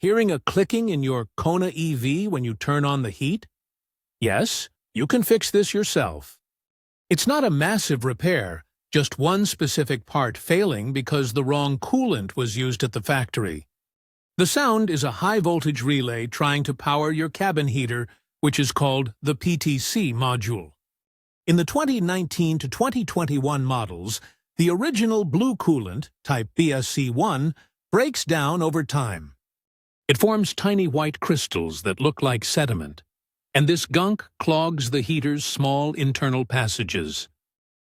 Hearing a clicking in your Kona EV when you turn on the heat? Yes, you can fix this yourself. It's not a massive repair, just one specific part failing because the wrong coolant was used at the factory. The sound is a high-voltage relay trying to power your cabin heater, which is called the PTC module. In the 2019 to 2021 models, the original blue coolant, type BSC1, breaks down over time. It forms tiny white crystals that look like sediment, and this gunk clogs the heater's small internal passages.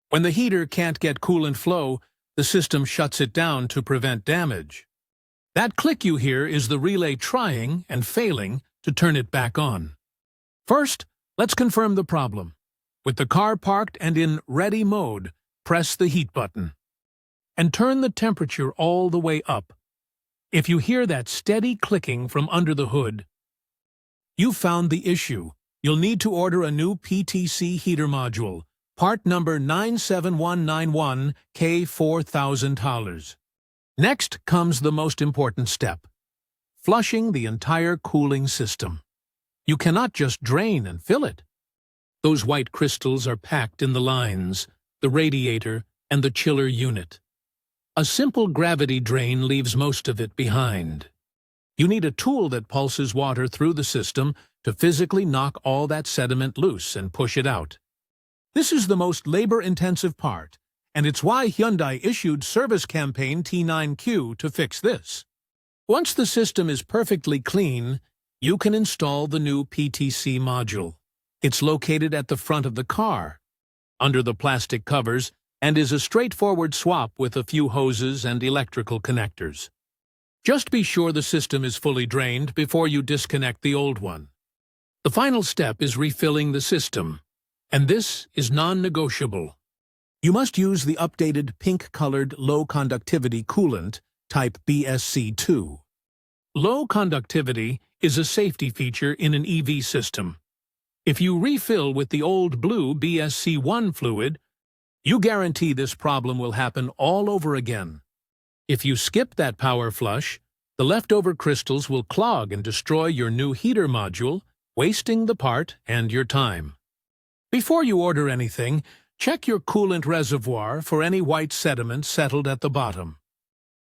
When the heater can't get coolant flow, the system shuts it down to prevent damage. That click you hear is the relay trying and failing to turn it back on. First, let's confirm the problem. With the car parked and in ready mode, press the heat button. And turn the temperature all the way up. If you hear that steady clicking from under the hood, you've found the issue. You'll need to order a new PTC heater module, part number 97191K4000. Next comes the most important step, flushing the entire cooling system. You cannot just drain and fill it. Those white crystals are packed in the lines, the radiator, and the chiller unit. A simple gravity drain leaves most of it behind. You need a tool that pulses water through the system to physically knock all that sediment loose and push it out. This is the most labor-intensive part, and it's why Hyundai issued Service Campaign T9Q to fix this. Once the system is perfectly clean, you can install the new PTC module. It's located at the front of the car, under the plastic covers, and is a straightforward swap with a few hoses and electrical connectors. Just be sure the system is fully drained before you disconnect the old one. The final step is refilling the system, and this is non-negotiable. You must use the updated pink-colored low-conductivity coolant, type BSC2. Low conductivity is a safety feature in an EV system. If you refill with the old blue BSC1 fluid, you guarantee this problem will happen all over again. If you skip that power flush, the leftover crystals will clog and destroy your new heater module, wasting the part and your time. Before you order anything, check your coolant reservoir for any white sediment settled at the bottom.